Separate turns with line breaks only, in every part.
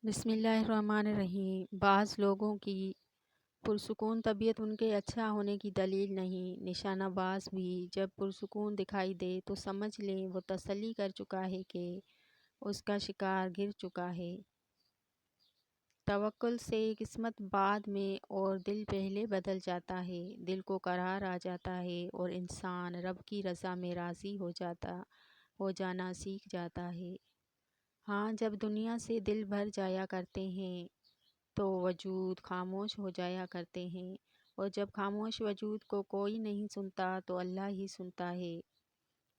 بسم اللہ الرحمن الرحیم۔ بعض لوگوں کی پرسکون طبیعت ان کے اچھا ہونے کی دلیل نہیں۔ نشانہ باز بھی جب پرسکون دکھائی دے تو سمجھ لیں وہ تسلی کر چکا ہے کہ اس کا شکار گر چکا ہے۔ توکل سے قسمت بعد میں اور دل پہلے بدل جاتا ہے۔ دل کو قرار آ جاتا ہے اور انسان رب کی رضا میں راضی ہو جانا سیکھ جاتا ہے۔ ہاں، جب دنیا سے دل بھر جایا کرتے ہیں تو وجود خاموش ہو جایا کرتے ہیں، اور جب خاموش وجود کو کوئی نہیں سنتا تو اللہ ہی سنتا ہے۔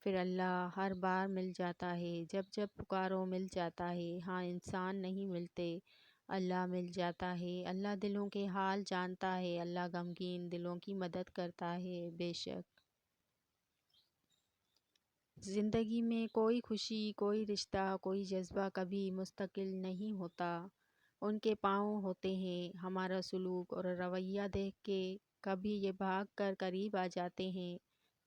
پھر اللہ ہر بار مل جاتا ہے، جب پکارو مل جاتا ہے۔ ہاں، انسان نہیں ملتے، اللہ مل جاتا ہے۔ اللہ دلوں کے حال جانتا ہے، اللہ غمگین دلوں کی مدد کرتا ہے۔ بے شک زندگی میں کوئی خوشی، کوئی رشتہ، کوئی جذبہ کبھی مستقل نہیں ہوتا۔ ان کے پاؤں ہوتے ہیں ہمارا سلوک اور رویہ دیکھ کے، کبھی یہ بھاگ کر قریب آ جاتے ہیں،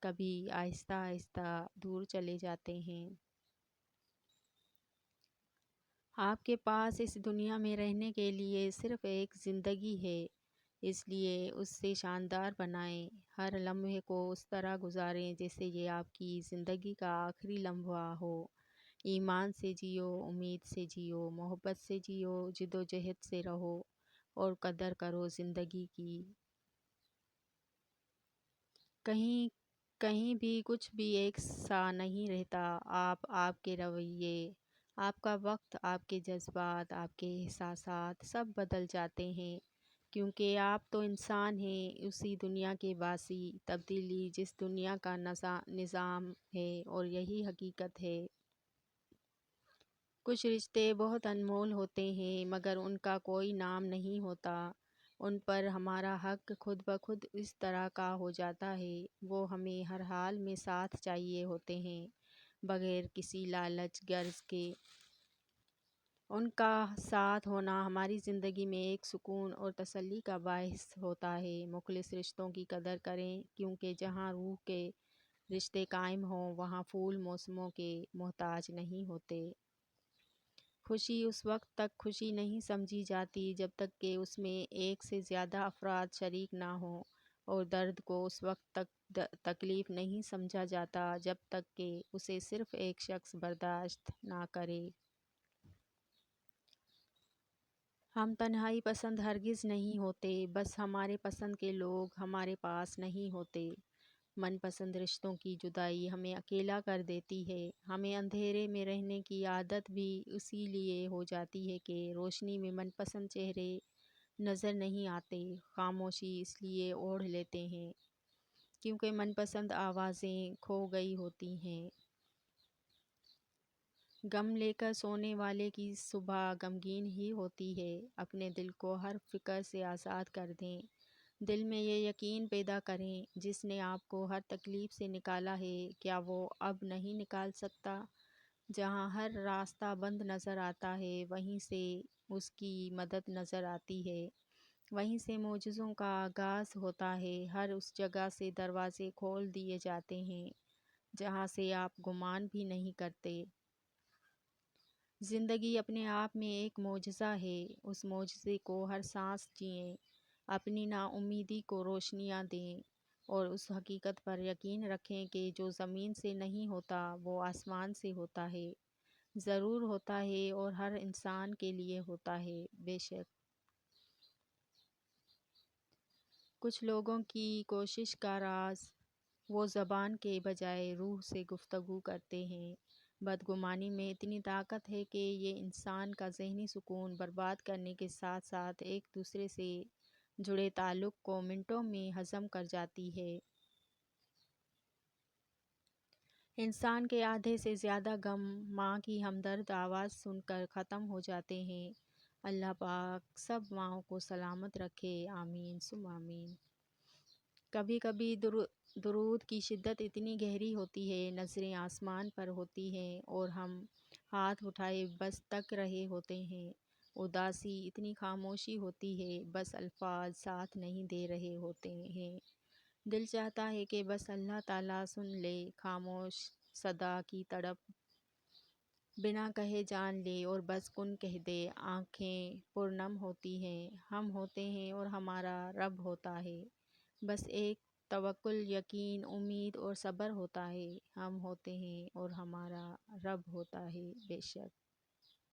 کبھی آہستہ آہستہ دور چلے جاتے ہیں۔ آپ کے پاس اس دنیا میں رہنے کے لیے صرف ایک زندگی ہے، اس لیے اس سے شاندار بنائیں۔ ہر لمحے کو اس طرح گزاریں جیسے یہ آپ کی زندگی کا آخری لمحہ ہو۔ ایمان سے جیو، امید سے جیو، محبت سے جیو، جد و جہد سے رہو اور قدر کرو زندگی کی۔ کہیں بھی کچھ بھی ایک سا نہیں رہتا۔ آپ کے رویے، آپ کا وقت، آپ کے جذبات، آپ کے احساسات سب بدل جاتے ہیں، کیونکہ آپ تو انسان ہیں، اسی دنیا کے باسی۔ تبدیلی جس دنیا کا نظام ہے اور یہی حقیقت ہے۔ کچھ رشتے بہت انمول ہوتے ہیں مگر ان کا کوئی نام نہیں ہوتا۔ ان پر ہمارا حق خود بخود اس طرح کا ہو جاتا ہے، وہ ہمیں ہر حال میں ساتھ چاہیے ہوتے ہیں، بغیر کسی لالچ غرض کے۔ ان کا ساتھ ہونا ہماری زندگی میں ایک سکون اور تسلی کا باعث ہوتا ہے۔ مخلص رشتوں کی قدر کریں، کیونکہ جہاں روح کے رشتے قائم ہوں وہاں پھول موسموں کے محتاج نہیں ہوتے۔ خوشی اس وقت تک خوشی نہیں سمجھی جاتی جب تک کہ اس میں ایک سے زیادہ افراد شریک نہ ہوں، اور درد کو اس وقت تک تکلیف نہیں سمجھا جاتا جب تک کہ اسے صرف ایک شخص برداشت نہ کرے۔ ہم تنہائی پسند ہرگز نہیں ہوتے، بس ہمارے پسند کے لوگ ہمارے پاس نہیں ہوتے۔ من پسند رشتوں کی جدائی ہمیں اکیلا کر دیتی ہے۔ ہمیں اندھیرے میں رہنے کی عادت بھی اسی لیے ہو جاتی ہے کہ روشنی میں من پسند چہرے نظر نہیں آتے۔ خاموشی اس لیے اوڑھ لیتے ہیں کیونکہ من پسند آوازیں کھو گئی ہوتی ہیں۔ غم لے کر سونے والے کی صبح غمگین ہی ہوتی ہے۔ اپنے دل کو ہر فکر سے آزاد کر دیں۔ دل میں یہ یقین پیدا کریں، جس نے آپ کو ہر تکلیف سے نکالا ہے کیا وہ اب نہیں نکال سکتا؟ جہاں ہر راستہ بند نظر آتا ہے وہیں سے اس کی مدد نظر آتی ہے، وہیں سے معجزوں کا آغاز ہوتا ہے۔ ہر اس جگہ سے دروازے کھول دیے جاتے ہیں جہاں سے آپ گمان بھی نہیں کرتے۔ زندگی اپنے آپ میں ایک معجزہ ہے، اس معجزے کو ہر سانس جئیں۔ اپنی نا امیدی کو روشنیاں دیں اور اس حقیقت پر یقین رکھیں کہ جو زمین سے نہیں ہوتا وہ آسمان سے ہوتا ہے، ضرور ہوتا ہے اور ہر انسان کے لیے ہوتا ہے۔ بے شک کچھ لوگوں کی کوشش کا راز وہ زبان کے بجائے روح سے گفتگو کرتے ہیں۔ بدگمانی میں اتنی طاقت ہے کہ یہ انسان کا ذہنی سکون برباد کرنے کے ساتھ ساتھ ایک دوسرے سے جڑے تعلق کو منٹوں میں ہضم کر جاتی ہے۔ انسان کے آدھے سے زیادہ غم ماں کی ہمدرد آواز سن کر ختم ہو جاتے ہیں۔ اللہ پاک سب ماؤں کو سلامت رکھے، آمین ثم آمین۔ کبھی کبھی درود کی شدت اتنی گہری ہوتی ہے، نظریں آسمان پر ہوتی ہیں اور ہم ہاتھ اٹھائے بس تک رہے ہوتے ہیں۔ اداسی اتنی خاموشی ہوتی ہے، بس الفاظ ساتھ نہیں دے رہے ہوتے ہیں۔ دل چاہتا ہے کہ بس اللہ تعالیٰ سن لے، خاموش صدا کی تڑپ بنا کہے جان لے اور بس کن کہہ دے، آنکھیں پرنم ہوتی ہیں، ہم ہوتے ہیں اور ہمارا رب ہوتا ہے، بس ایک توکل، یقین، امید اور صبر ہوتا ہے، ہم ہوتے ہیں اور ہمارا رب ہوتا ہے، بے شک۔